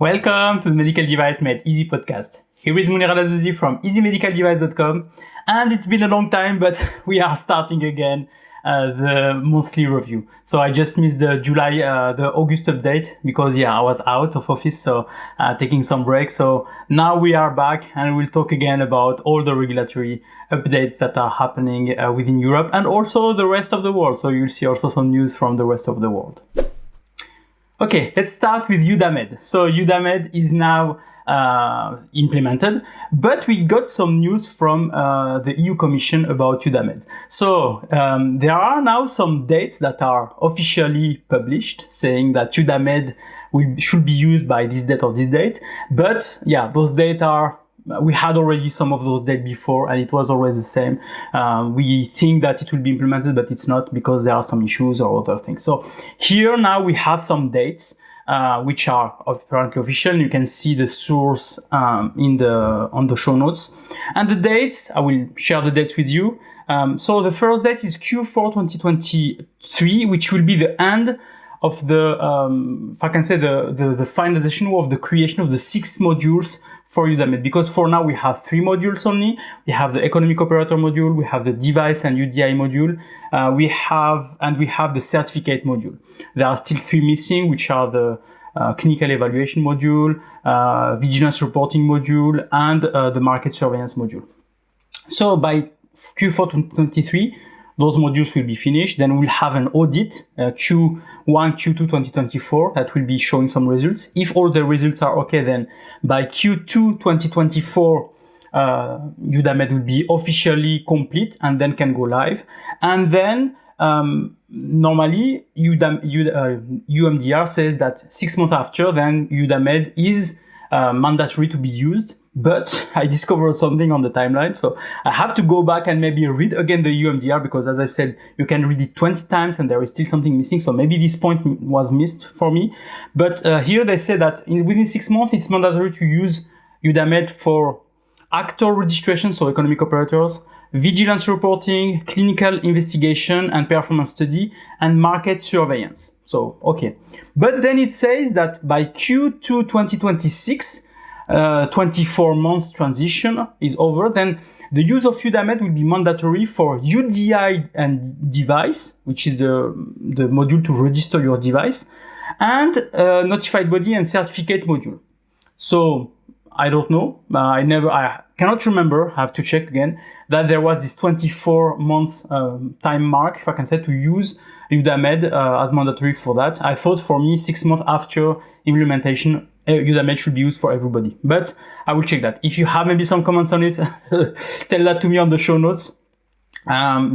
Welcome to the Medical Device Made Easy podcast. Here is Munir Al-Azouzi from easymedicaldevice.com, and it's been a long time, but we are starting again the monthly review. So I just missed the August update because I was out of office, so taking some break. So now we are back and we'll talk again about all the regulatory updates that are happening within Europe and also the rest of the world. So you'll see also some news from the rest of the world. Okay, let's start with UADMED. So UADMED is now implemented, but we got some news from the EU Commission about UADMED. So there are now some dates that are officially published saying that UADMED should be used by this date or this date. But those dates we had already some of those dates before and it was always the same. We think that it will be implemented, but it's not because there are some issues or other things. So here now we have some dates which are apparently official. You can see the source on the show notes. And the dates, I will share the dates with you. So the first date is Q4 2023, which will be the end of the, if I can say, the finalization of the creation of the 6 modules for UADMED. Because for now we have 3 modules only. We have the economic operator module, we have the device and UDI module, we have the certificate module. There are still 3 missing, which are the clinical evaluation module, vigilance reporting module, and the market surveillance module. So by Q4 2023, those modules will be finished. Then we'll have an audit, Q1, Q2 2024, that will be showing some results. If all the results are okay, then by Q2 2024, UADMED will be officially complete and then can go live. And then normally UMDR says that 6 months after, then UADMED is mandatory to be used. But I discovered something on the timeline, so I have to go back and maybe read again the UMDR, because as I've said, you can read it 20 times and there is still something missing. So maybe this point was missed for me. But here they say that within 6 months, it's mandatory to use UADMED for actor registration, so economic operators, vigilance reporting, clinical investigation and performance study, and market surveillance. So, okay. But then it says that by Q2 2026, 24 months transition is over, then the use of UADMED will be mandatory for UDI and device, which is the module to register your device, and notified body and certificate module. So I don't know. I cannot remember. I have to check again that there was this 24 months time mark, if I can say, to use UADMED as mandatory for that. I thought for me 6 months after implementation, UADMED should be used for everybody, but I will check that. If you have maybe some comments on it, tell that to me on the show notes,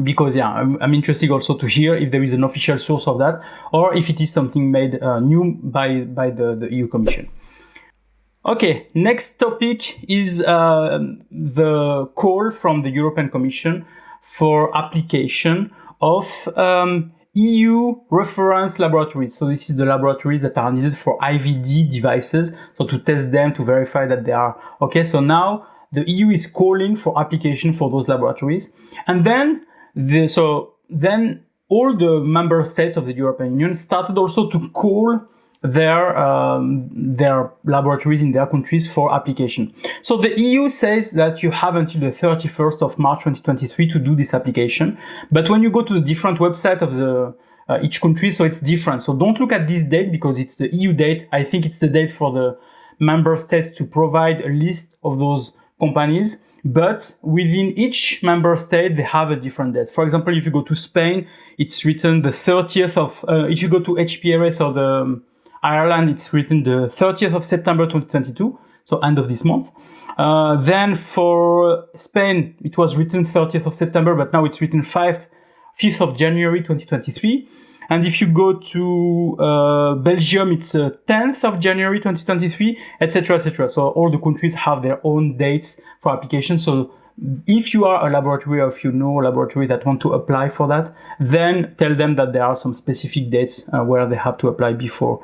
because I'm interested also to hear if there is an official source of that, or if it is something made new by the EU Commission. Okay, next topic is the call from the European Commission for application of EU reference laboratories. So this is the laboratories that are needed for IVD devices. So to test them, to verify that they are okay. So now the EU is calling for application for those laboratories. And then all the member states of the European Union started also to call their laboratories in their countries for application. So the EU says that you have until the 31st of March 2023 to do this application. But when you go to the different website of the each country, so it's different. So don't look at this date because it's the EU date. I think it's the date for the member states to provide a list of those companies. But within each member state, they have a different date. For example, if you go to Spain, it's written the 30th of, if you go to HPRS or the Ireland, it's written the 30th of September 2022, so end of this month. Then for Spain, it was written 30th of September, but now it's written 5th of January 2023. And if you go to Belgium, it's 10th of January 2023, etc., etc. So all the countries have their own dates for application. So if you are a laboratory or if you know a laboratory that want to apply for that, then tell them that there are some specific dates where they have to apply before.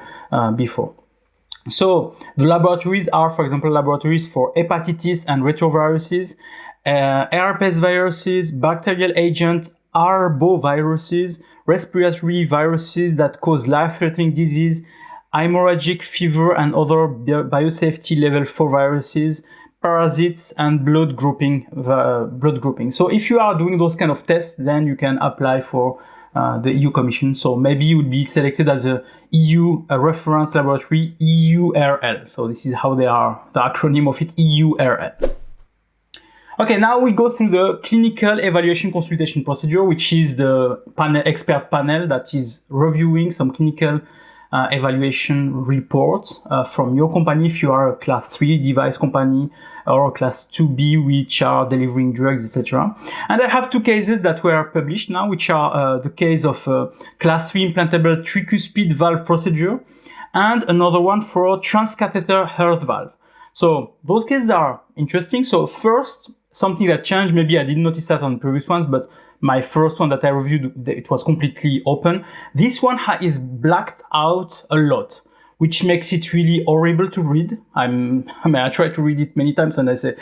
So the laboratories are, for example, laboratories for hepatitis and retroviruses, herpes viruses, bacterial agent, arboviruses, respiratory viruses that cause life-threatening disease, hemorrhagic fever and other biosafety level 4 viruses, parasites, and blood grouping. So if you are doing those kind of tests, then you can apply for the EU Commission. So maybe you would be selected as a EU reference laboratory, EURL. So this is how they are, the acronym of it, EURL. Okay, now we go through the clinical evaluation consultation procedure, which is the expert panel that is reviewing some clinical evaluation reports from your company if you are a class 3 device company or a class 2B which are delivering drugs, etc. And I have two cases that were published now, which are the case of class 3 implantable tricuspid valve procedure and another one for transcatheter heart valve. So those cases are interesting. So first, something that changed, maybe I didn't notice that on the previous ones, but my first one that I reviewed, it was completely open. This one is blacked out a lot, which makes it really horrible to read. I tried to read it many times and I say,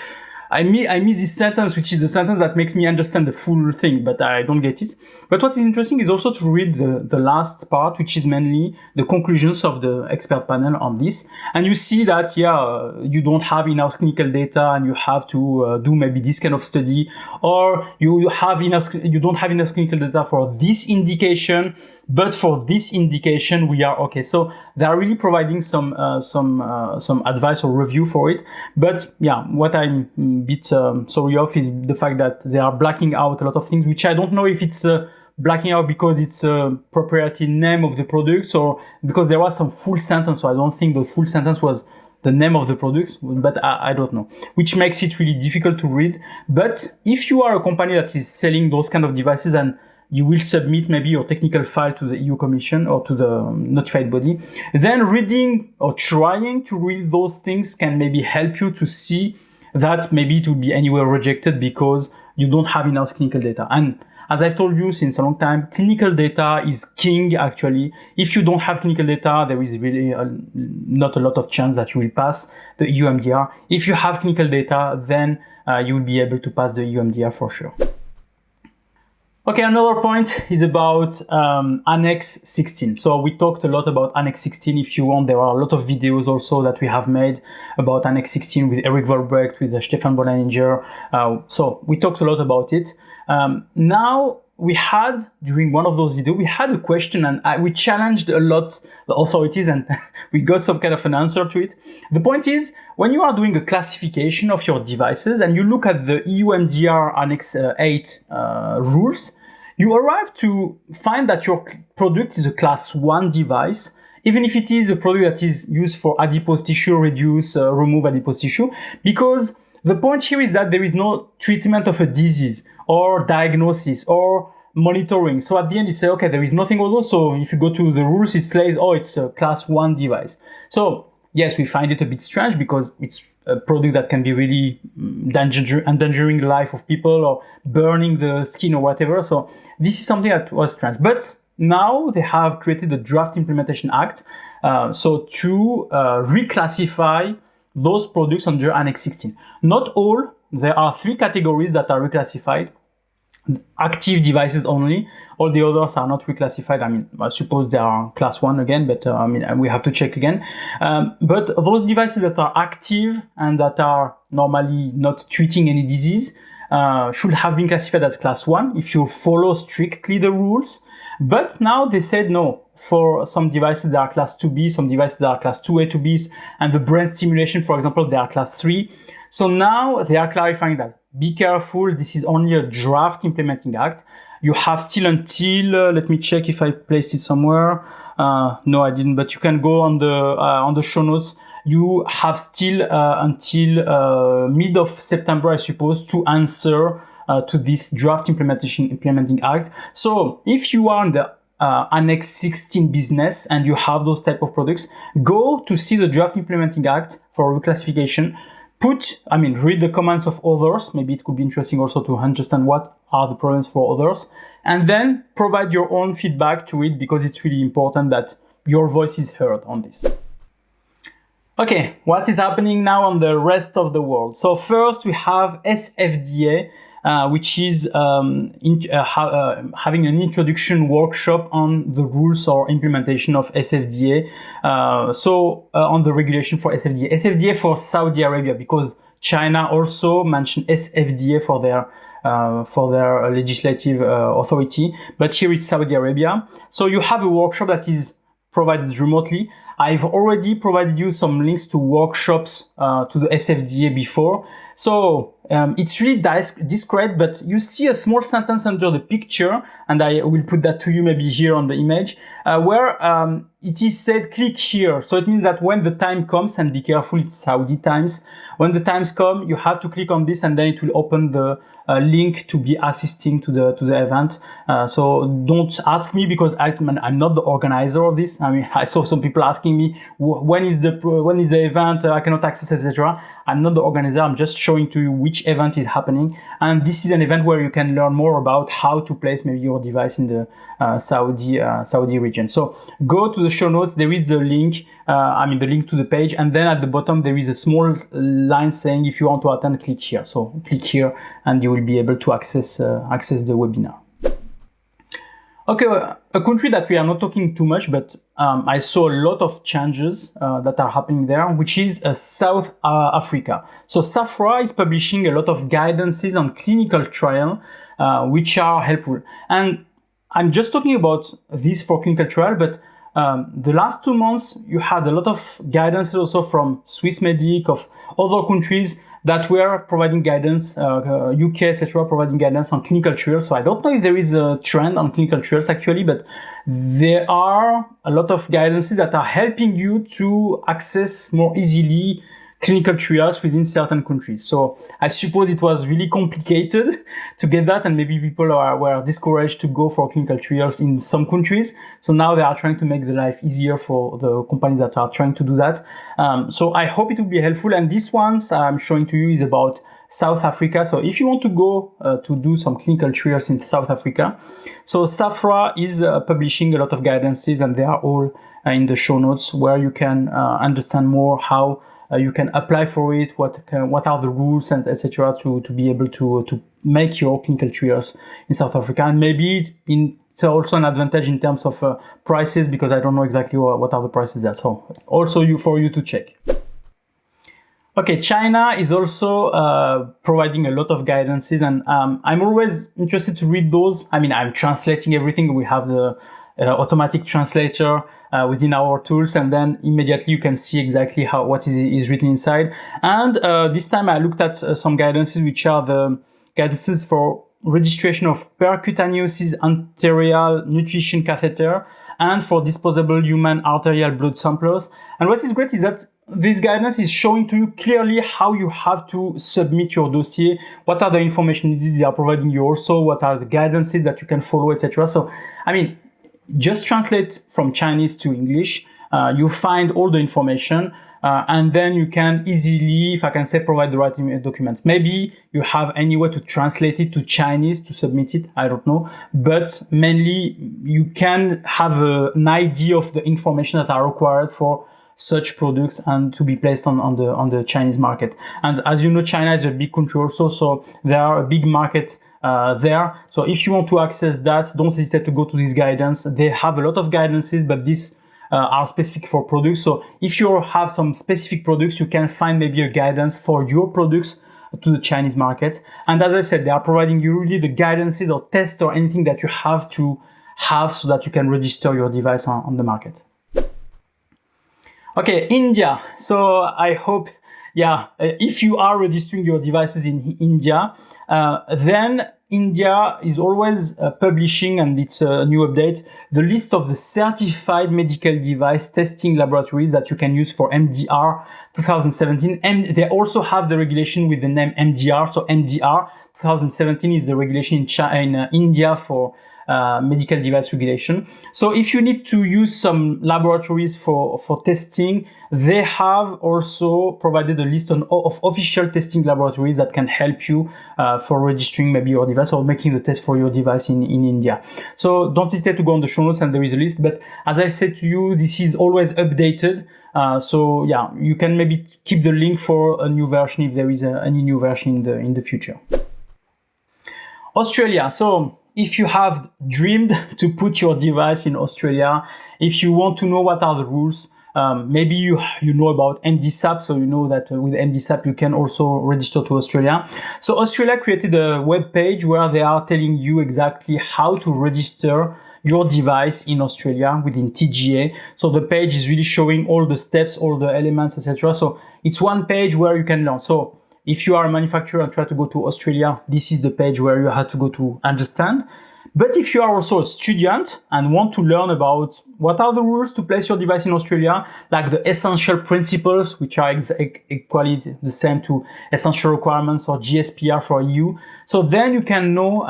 I miss this sentence, which is the sentence that makes me understand the full thing, but I don't get it. But what is interesting is also to read the last part, which is mainly the conclusions of the expert panel on this. And you see that, you don't have enough clinical data and you have to do maybe this kind of study, or you don't have enough clinical data for this indication, but for this indication, we are okay. So they are really providing some advice or review for it. But what I'm bit sorry of is the fact that they are blacking out a lot of things, which I don't know if it's blacking out because it's a proprietary name of the product or because there was some full sentence. So I don't think the full sentence was the name of the products, but I don't know, which makes it really difficult to read. But if you are a company that is selling those kind of devices and you will submit maybe your technical file to the EU Commission or to the notified body, then reading or trying to read those things can maybe help you to see that maybe it will be anyway rejected because you don't have enough clinical data. And as I've told you since a long time, clinical data is king actually. If you don't have clinical data, there is really not a lot of chance that you will pass the EU MDR. If you have clinical data, then you will be able to pass the EU MDR for sure. Okay, another point is about Annex 16. So we talked a lot about Annex 16. If you want, there are a lot of videos also that we have made about Annex 16 with Eric Volbrecht, with Stefan Bollinger. So we talked a lot about it. Now we had, during one of those videos, we had a question and we challenged a lot the authorities and we got some kind of an answer to it. The point is, when you are doing a classification of your devices and you look at the EU MDR Annex 8 rules, you arrive to find that your product is a class 1 device, even if it is a product that is used for adipose tissue, remove adipose tissue, because the point here is that there is no treatment of a disease or diagnosis or monitoring. So at the end, it says, okay, there is nothing of those. So if you go to the rules, it says, oh, it's a class 1 device. So yes, we find it a bit strange because it's a product that can be really endangering the life of people or burning the skin or whatever. So this is something that was strange. But now they have created the Draft Implementation Act. So to reclassify those products under Annex 16. Not all, there are 3 categories that are reclassified. Active devices only. All the others are not reclassified. I mean, I suppose they are class 1 again, but we have to check again. But those devices that are active and that are normally not treating any disease should have been classified as class 1 if you follow strictly the rules. But now they said no. For some devices, they are class 2B, some devices that are class 2A to B, and the brain stimulation, for example, they are class 3. So now they are clarifying that. Be careful, this is only a draft implementing act. You have still until, let me check if I placed it somewhere. No, I didn't, but you can go on the show notes. You have still until mid of September, I suppose, to answer to this draft implementing act. So if you are in the Annex 16 business and you have those type of products, go to see the Draft Implementing Act for reclassification. Read the comments of others. Maybe it could be interesting also to understand what are the problems for others, and then provide your own feedback to it because it's really important that your voice is heard on this. Okay, what is happening now on the rest of the world? So first we have SFDA which is having an introduction workshop on the rules or implementation of SFDA. On the regulation for SFDA. SFDA for Saudi Arabia, because China also mentioned SFDA for their legislative authority, but here it's Saudi Arabia. So you have a workshop that is provided remotely. I've already provided you some links to workshops to the SFDA before. So it's really discreet, but you see a small sentence under the picture, and I will put that to you maybe here on the image, where it is said, click here. So it means that when the time comes, and be careful, it's Saudi times, when the times come, you have to click on this, and then it will open the link to be assisting to the event. So don't ask me, because I'm not the organizer of this. I mean, I saw some people asking me, when is the event? I cannot access, etc. I'm not the organizer. I'm just showing to you which event is happening. And this is an event where you can learn more about how to place maybe your device in the Saudi region. So go to the show notes. There is the link, the link to the page. And then at the bottom, there is a small line saying, if you want to attend, click here. So click here and you will be able to access the webinar. Okay, a country that we are not talking too much, but I saw a lot of changes that are happening there, which is South Africa. So SAHPRA is publishing a lot of guidances on clinical trial, which are helpful. And I'm just talking about this for clinical trial, but the last 2 months, you had a lot of guidance also from Swiss Medic, of other countries that were providing guidance, UK, etc., providing guidance on clinical trials. So I don't know if there is a trend on clinical trials actually, but there are a lot of guidances that are helping you to access more easily clinical trials within certain countries. So I suppose it was really complicated to get that, and maybe people were discouraged to go for clinical trials in some countries. So now they are trying to make the life easier for the companies that are trying to do that. So I hope it will be helpful. And this one I'm showing to you is about South Africa. So if you want to go to do some clinical trials in South Africa, so SAHPRA is publishing a lot of guidances, and they are all in the show notes, where you can understand more how you can apply for it, what are the rules, and etc. to be able to make your clinical trials in South Africa. And maybe it's also an advantage in terms of prices, because I don't know exactly what are the prices there. So also for you to check. Okay, China is also providing a lot of guidances, and I'm always interested to read those. I mean, I'm translating everything. We have the automatic translator within our tools, and then immediately you can see exactly what is written inside. And this time I looked at some guidances, which are the guidances for registration of percutaneous arterial nutrition catheter and for disposable human arterial blood samplers. And what is great is that this guidance is showing to you clearly how you have to submit your dossier, what are the information they are providing you also, what are the guidances that you can follow, etc. So, I mean, just translate from Chinese to English. You find all the information, and then you can easily, if I can say, provide the right document. Maybe you have any way to translate it to Chinese to submit it. I don't know, but mainly you can have an idea of the information that are required for such products and to be placed on the Chinese market. And as you know, China is a big country also, so there are a big market there. So if you want to access that, don't hesitate to go to this guidance. They have a lot of guidances, but these are specific for products. So if you have some specific products, you can find maybe a guidance for your products to the Chinese market. And as I've said, they are providing you really the guidances or tests or anything that you have to have so that you can register your device on the market. Okay, India. So I hope, if you are registering your devices in India, then India is always publishing, and it's a new update, the list of the certified medical device testing laboratories that you can use for MDR 2017. And they also have the regulation with the name MDR. So MDR 2017 is the regulation in India for medical device regulation. So if you need to use some laboratories for testing, they have also provided a list of official testing laboratories that can help you for registering maybe your device or making the test for your device in India. So don't hesitate to go on the show notes, and there is a list. But as I've said to you, this is always updated. So you can maybe keep the link for a new version if there is any new version in the future. Australia. So if you have dreamed to put your device in Australia, if you want to know what are the rules, maybe you know about MDSAP, so you know that with MDSAP you can also register to Australia. So Australia created a web page where they are telling you exactly how to register your device in Australia within TGA. So the page is really showing all the steps, all the elements, etc. So it's one page where you can learn. So if you are a manufacturer and try to go to Australia, this is the page where you have to go to understand. But if you are also a student and want to learn about what are the rules to place your device in Australia, like the essential principles, which are equally the same to essential requirements or GSPR for EU, so then you can know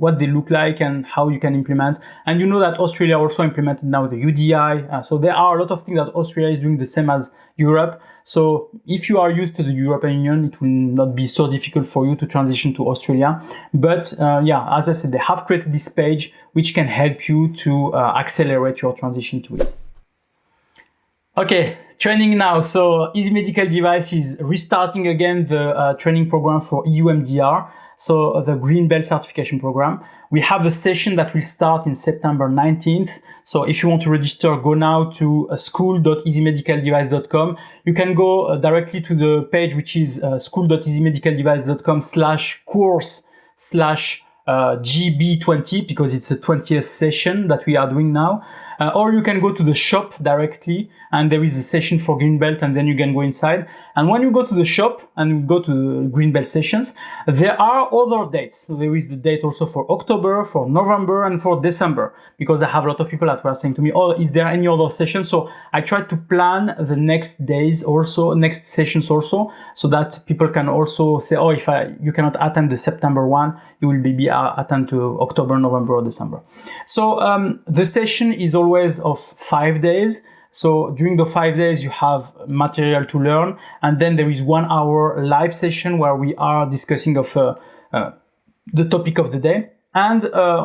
what they look like and how you can implement. And you know that Australia also implemented now the UDI. So there are a lot of things that Australia is doing the same as Europe. So if you are used to the European Union, it will not be so difficult for you to transition to Australia. But as I said, they have created this page which can help you to accelerate your transition to it. Okay, training now. So Easy Medical Device is restarting again the training program for EU MDR. So the Green Belt certification program. We have a session that will start in September 19th. So if you want to register, go now to school.easymedicaldevice.com. You can go directly to the page, which is school.easymedicaldevice.com/course/GB20, because it's a 20th session that we are doing now. Or you can go to the shop directly and there is a session for Green Belt and then you can go inside. And when you go to the shop and you go to the Green Belt sessions, there are other dates. So there is the date also for October, for November and for December, because I have a lot of people that were saying to me, oh, is there any other session? So I tried to plan the next days also, next sessions also, so that people can also say, oh, if you cannot attend the September one, you will be attend to October, November or December. So the session is always of 5 days. So during the 5 days, you have material to learn. And then there is 1 hour live session where we are discussing of the topic of the day. And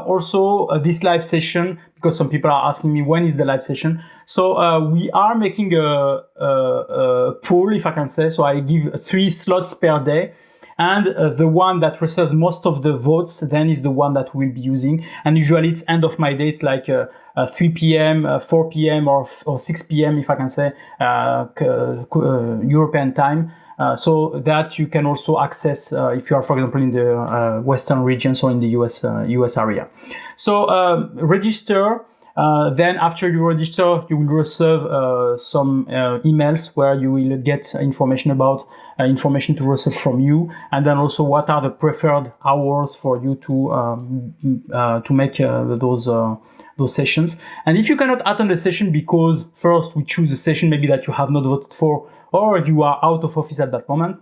also this live session, because some people are asking me, when is the live session? So we are making a pool, if I can say. So I give 3 slots per day. And the one that receives most of the votes then is the one that we'll be using. And usually it's end of my day. It's like 3 p.m., 4 p.m. or 6 p.m. if I can say, European time. So that you can also access if you are, for example, in the Western regions or in the US area. So register. Then after you register, you will receive some emails where you will get information about information to receive from you, and then also what are the preferred hours for you to make those sessions. And if you cannot attend the session because first we choose a session maybe that you have not voted for, or you are out of office at that moment,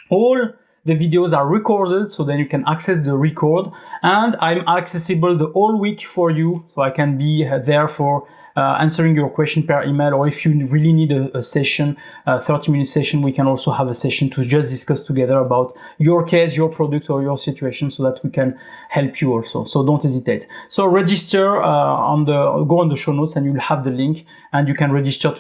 all the videos are recorded, so then you can access the record, and I'm accessible the whole week for you, so I can be there for answering your question per email, or if you really need a session, 30-minute session, we can also have a session to just discuss together about your case, your product, or your situation, so that we can help you also. So don't hesitate. So register go on the show notes, and you'll have the link, and you can register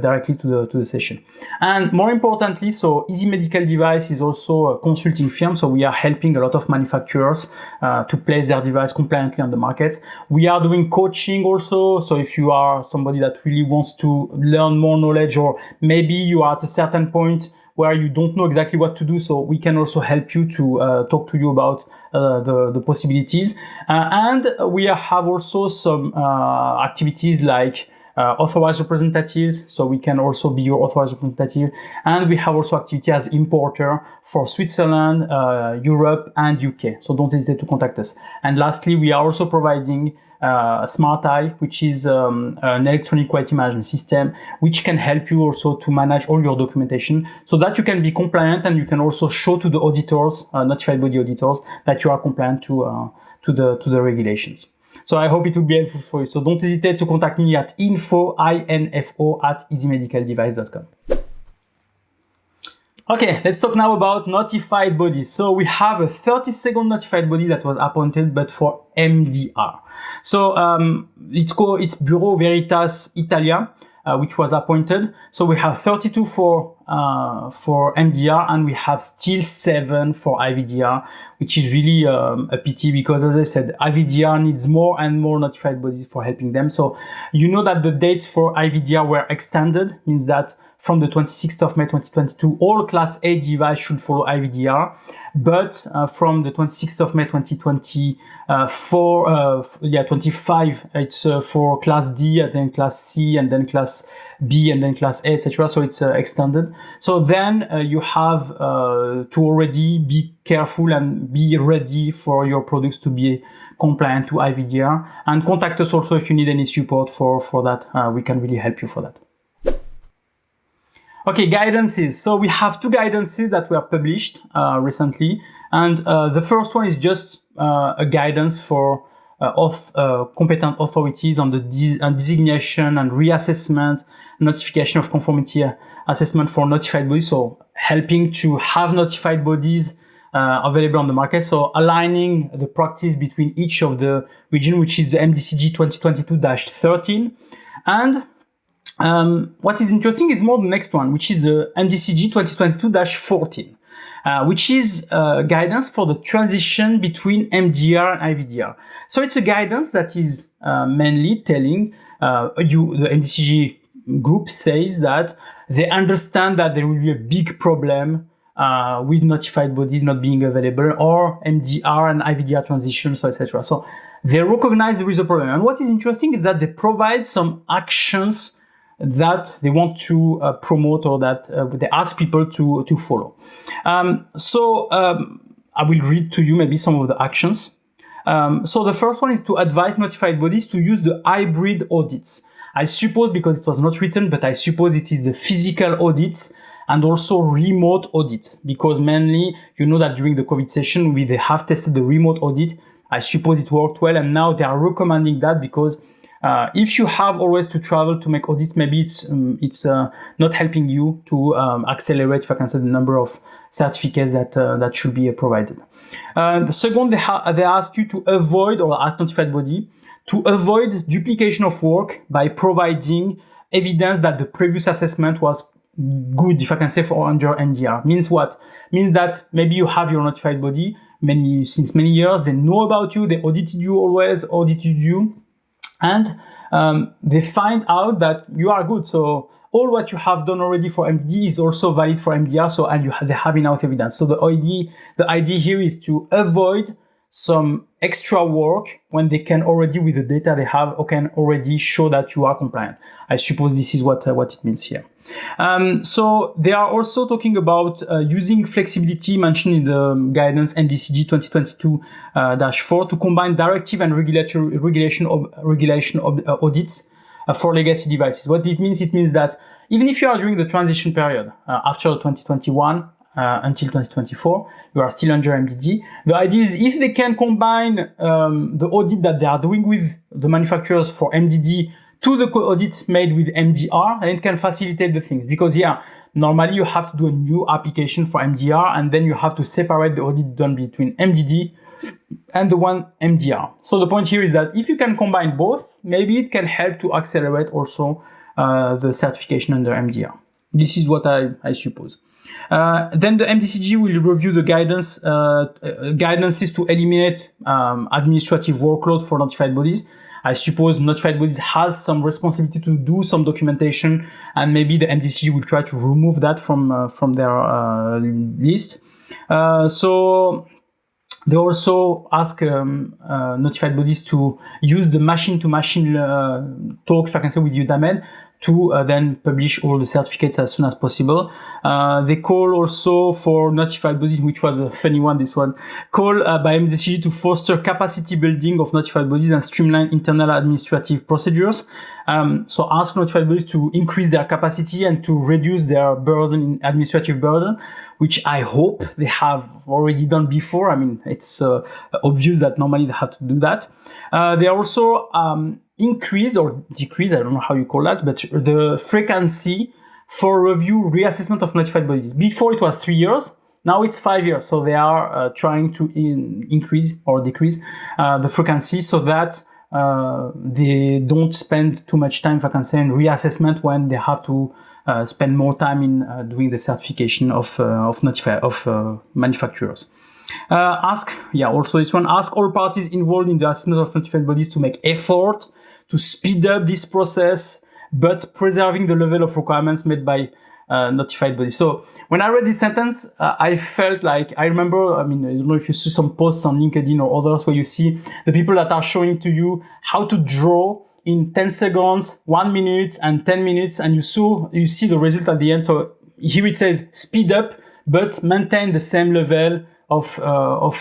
directly to the session. And more importantly, so Easy Medical Device is also a consulting firm, so we are helping a lot of manufacturers to place their device compliantly on the market. We are doing coaching also, so if you are somebody that really wants to learn more knowledge, or maybe you are at a certain point where you don't know exactly what to do, so we can also help you to talk to you about the possibilities. And we have also some activities like authorized representatives, so we can also be your authorized representative. And we have also activity as importer for Switzerland, Europe and UK, so don't hesitate to contact us. And lastly, we are also providing Smart Eye, which is an electronic quality management system, which can help you also to manage all your documentation, so that you can be compliant, and you can also show to the auditors, notified body auditors, that you are compliant to the regulations. So I hope it will be helpful for you. So don't hesitate to contact me at info@easymedicaldevice.com. Okay, let's talk now about notified bodies. So we have a 32nd notified body that was appointed, but for MDR. So it's Bureau Veritas Italia. which was appointed. So we have 32 for MDR, and we have still 7 for IVDR, which is really a pity, because as I said, IVDR needs more and more notified bodies for helping them. So you know that the dates for IVDR were extended, means that from the 26th of May 2022, all Class A devices should follow IVDR. But from the 26th of May 2025, it's for Class D, and then Class C, and then Class B, and then Class A, etc. So it's extended. So then you have to already be careful and be ready for your products to be compliant to IVDR. And contact us also if you need any support for that. We can really help you for that. Okay, guidances. So we have 2 guidances that were published recently, and the first one is just a guidance for competent authorities on the designation and reassessment, notification of conformity assessment for notified bodies. So helping to have notified bodies available on the market. So aligning the practice between each of the region, which is the MDCG 2022-13, and what is interesting is more the next one, which is the MDCG 2022-14, which is guidance for the transition between MDR and IVDR. So it's a guidance that is mainly telling the MDCG group says that they understand that there will be a big problem with notified bodies not being available, or MDR and IVDR transition, so etc. So they recognize there is a problem. And what is interesting is that they provide some actions that they want to promote, or that they ask people to follow. I will read to you maybe some of the actions. So the first one is to advise notified bodies to use the hybrid audits. I suppose, because it was not written, but I suppose it is the physical audits and also remote audits, because mainly, you know that during the COVID session, they have tested the remote audit. I suppose it worked well, and now they are recommending that, because if you have always to travel to make audits, maybe it's not helping you to accelerate, if I can say, the number of certificates that should be provided. The second, they ask you to avoid, or ask notified body to avoid duplication of work by providing evidence that the previous assessment was good, if I can say, for under MDR. Means what? Means that maybe you have your notified body since many years, they know about you, they audited you, and they find out that you are good. So all what you have done already for MD is also valid for MDR. So, and they have enough evidence. So the idea here is to avoid some extra work when they can already, with the data they have, or can already show that you are compliant. I suppose this is what it means here. So they are also talking about using flexibility mentioned in the guidance MDCG 2022-4 to combine directive and regulation audits for legacy devices. What it means? It means that even if you are during the transition period after 2021 until 2024, you are still under MDD. The idea is, if they can combine the audit that they are doing with the manufacturers for MDD to the audit made with MDR, and it can facilitate the things. Because normally you have to do a new application for MDR, and then you have to separate the audit done between MDD and the one MDR. So the point here is that if you can combine both, maybe it can help to accelerate also the certification under MDR. This is what I suppose. Then the MDCG will review the guidances to eliminate administrative workload for notified bodies. I suppose notified bodies has some responsibility to do some documentation, and maybe the MDCG will try to remove that from their list. So they also ask notified bodies to use the machine-to-machine talk, if I can say, with UADMED, to then publish all the certificates as soon as possible. They call also for notified bodies, which was a funny one, this one, call by MDCG to foster capacity building of notified bodies and streamline internal administrative procedures. So ask notified bodies to increase their capacity and to reduce their burden, administrative burden, which I hope they have already done before. I mean, it's obvious that normally they have to do that. They also increase or decrease, I don't know how you call that, but the frequency for review reassessment of notified bodies. Before it was 3 years, now it's 5 years. So they are trying to increase or decrease the frequency, so that they don't spend too much time, if I can say, in reassessment when they have to spend more time in doing the certification of manufacturers. Also this one, ask all parties involved in the assessment of notified bodies to make effort to speed up this process, but preserving the level of requirements made by notified bodies. So when I read this sentence, I felt like, I remember, I don't know if you see some posts on LinkedIn or others where you see the people that are showing to you how to draw in 10 seconds, 1 minute and 10 minutes, and you see the result at the end. So here it says speed up, but maintain the same level of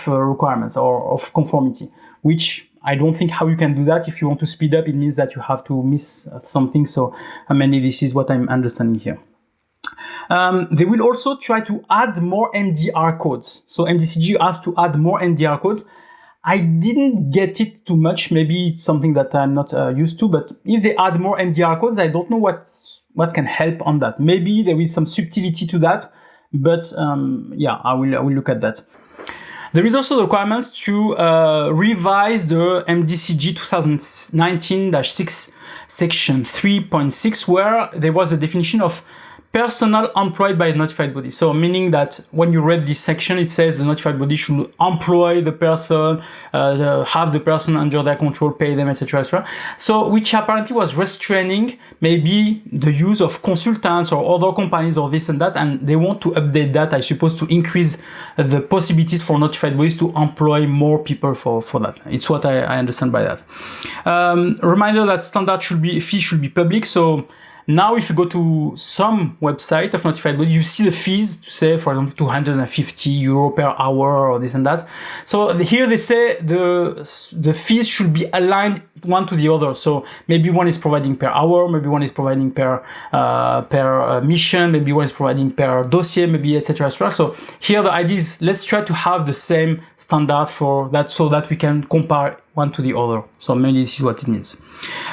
requirements or of conformity, which I don't think how you can do that. If you want to speed up, it means that you have to miss something. So mainly this is what I'm understanding here. They will also try to add more MDR codes. So MDCG asked to add more MDR codes. I didn't get it too much. Maybe it's something that I'm not used to, but if they add more MDR codes, I don't know what can help on that. Maybe there is some subtlety to that, but I will look at that. There is also the requirements to revise the MDCG 2019-6 section 3.6, where there was a definition of personnel employed by a notified body. So meaning that when you read this section, it says the notified body should employ the person, have the person under their control, pay them, etc., etc. So which apparently was restraining maybe the use of consultants or other companies or this and that, and they want to update that, I suppose, to increase the possibilities for notified bodies to employ more people for that. It's what I understand by that. Reminder that standard fee should be public. So now, if you go to some website of notified body, you see the fees to say, for example, 250 euro per hour or this and that. So here they say the fees should be aligned one to the other. So maybe one is providing per hour, maybe one is providing per mission, maybe one is providing per dossier, maybe etc. etc. So here the idea is let's try to have the same standard for that so that we can compare one to the other. So maybe this is what it means.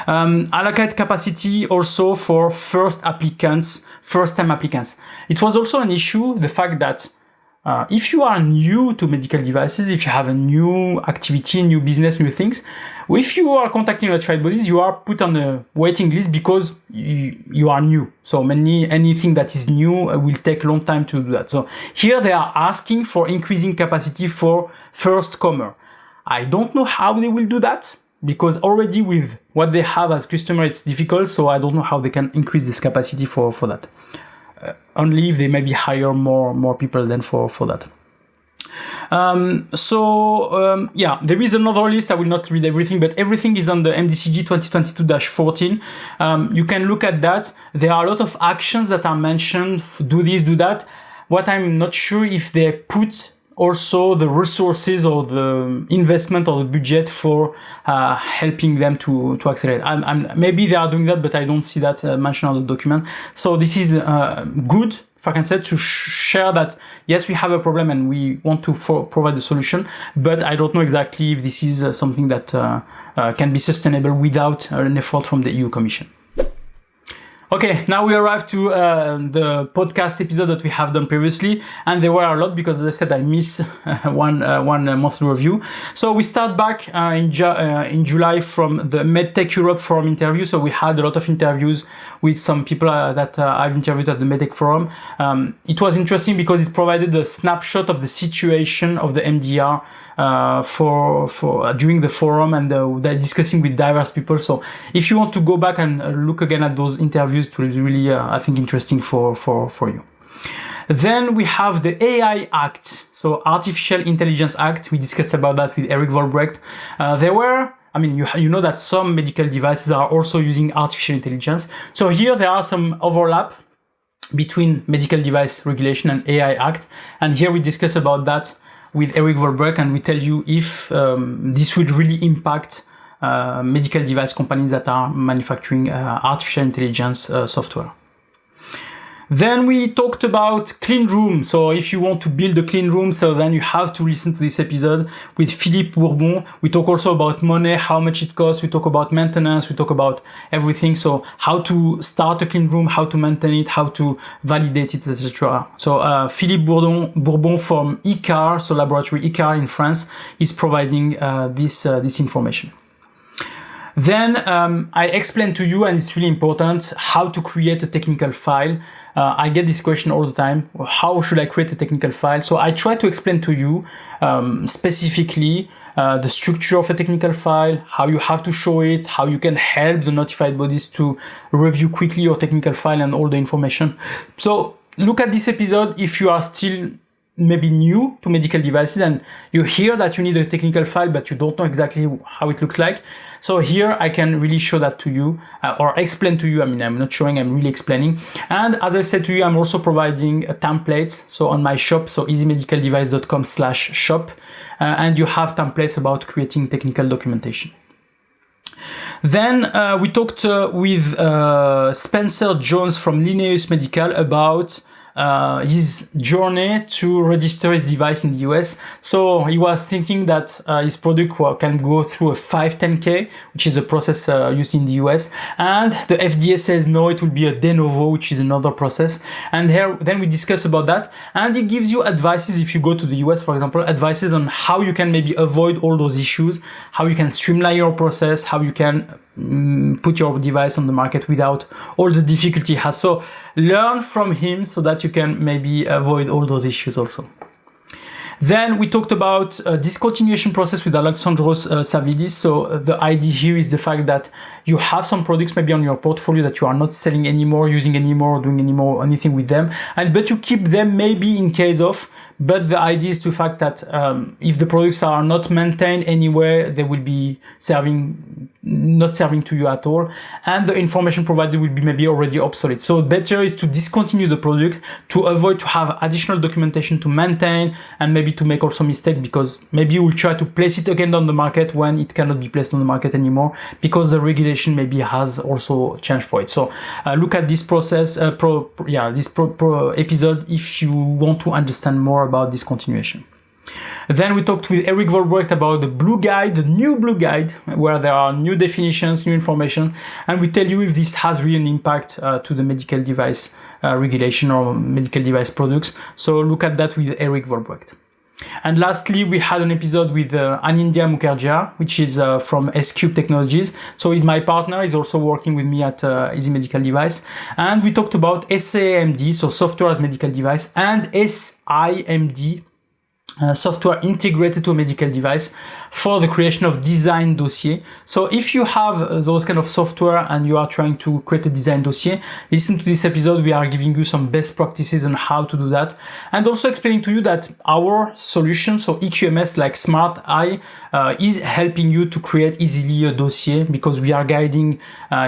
Allocate capacity also for first-time applicants. It was also an issue, the fact that if you are new to medical devices, if you have a new activity, new business, new things, if you are contacting notified bodies, you are put on a waiting list because you are new. So anything that is new will take a long time to do that. So here they are asking for increasing capacity for first comer. I don't know how they will do that, because already with what they have as customer, it's difficult. So I don't know how they can increase this capacity for that. Only if they maybe hire more people than for that. There is another list. I will not read everything, but everything is on the MDCG 2022-14. You can look at that. There are a lot of actions that are mentioned. Do this, do that. What I'm not sure if they put also the resources or the investment or the budget for helping them to accelerate. Maybe they are doing that, but I don't see that mentioned on the document. So this is good, if I can say, to share that, yes, we have a problem and we want to provide a solution, but I don't know exactly if this is something that can be sustainable without an effort from the EU Commission. Okay, now we arrive to the podcast episode that we have done previously, and there were a lot because, as I said, I missed one monthly review. So we start back in July from the MedTech Europe Forum interview. So we had a lot of interviews with some people that I've interviewed at the MedTech Forum. It was interesting because it provided a snapshot of the situation of the MDR for during the forum, and they're discussing with diverse people. So if you want to go back and look again at those interviews, it was really I think interesting for you. Then we have the AI Act, so Artificial Intelligence Act. We discussed about that with Eric Volbrecht. You know that some medical devices are also using artificial intelligence. So here there are some overlap between medical device regulation and AI Act, and here we discuss about that with Eric Volbrecht, and we tell you if this would really impact medical device companies that are manufacturing artificial intelligence software. Then we talked about clean room. So if you want to build a clean room, so then you have to listen to this episode with Philippe Bourbon. We talk also about money, how much it costs. We talk about maintenance. We talk about everything. So how to start a clean room, how to maintain it, how to validate it, etc. So Philippe Bourbon from ICAR, so laboratory ICAR in France, is providing this information. Then I explain to you, and it's really important, how to create a technical file. I get this question all the time. How should I create a technical file? So I try to explain to you specifically the structure of a technical file, how you have to show it, how you can help the notified bodies to review quickly your technical file and all the information. So look at this episode if you are still maybe new to medical devices and you hear that you need a technical file but you don't know exactly how it looks like. So here I can really show that to you or explain to you. I mean, I'm not showing, I'm really explaining. And as I've said to you, I'm also providing templates. So on my shop, so easymedicaldevice.com/shop, and you have templates about creating technical documentation. Then we talked with Spencer Jones from Linnaeus Medical about his journey to register his device in the US. So he was thinking that his product can go through a 510K, which is a process used in the US. And the FDA says no, it will be a de novo, which is another process. And then we discuss about that. And he gives you advices if you go to the US, for example, advices on how you can maybe avoid all those issues, how you can streamline your process, how you can put your device on the market without all the difficulty it has. So learn from him so that you can maybe avoid all those issues also. Then we talked about discontinuation process with Alexandros Savlidis. So the idea here is the fact that you have some products maybe on your portfolio that you are not selling anymore, using anymore, doing anymore, anything with them, but you keep them maybe in case of. But the idea is the fact that if the products are not maintained anywhere, they will be not serving to you at all, and the information provided will be maybe already obsolete. So better is to discontinue the product to avoid to have additional documentation to maintain and maybe to make also mistake, because maybe you will try to place it again on the market when it cannot be placed on the market anymore because the regulation maybe has also changed for it. So look at this process, episode if you want to understand more about discontinuation. Then we talked with Eric Volbrecht about the Blue Guide, the new Blue Guide, where there are new definitions, new information, and we tell you if this has really an impact to the medical device regulation or medical device products. So look at that with Eric Volbrecht. And lastly, we had an episode with Anindya Mukherjee, which is from S-Cube Technologies. So he's my partner. He's also working with me at Easy Medical Device. And we talked about SAMD, so software as medical device, and SIMD, software integrated to a medical device for the creation of design dossier. So if you have those kind of software and you are trying to create a design dossier, listen to this episode. We are giving you some best practices on how to do that, and also explaining to you that our solution, so EQMS like Smart Eye, is helping you to create easily a dossier, because we are guiding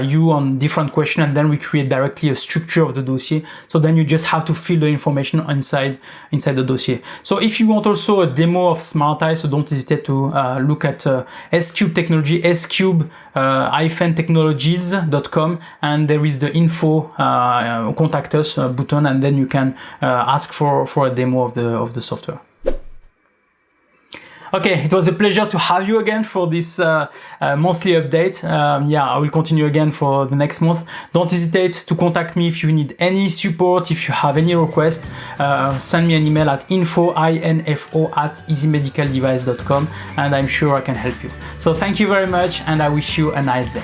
you on different questions, and then we create directly a structure of the dossier. So then you just have to fill the information inside the dossier. So if you want also a demo of Smart Eye, so don't hesitate to look at S-Cube Technology, S-Cube-technologies.com, and there is the info contact us button, and then you can ask for a demo of the software. Okay, it was a pleasure to have you again for this monthly update. I will continue again for the next month. Don't hesitate to contact me if you need any support, if you have any requests. Send me an email at info@easymedicaldevice.com, and I'm sure I can help you. So thank you very much, and I wish you a nice day.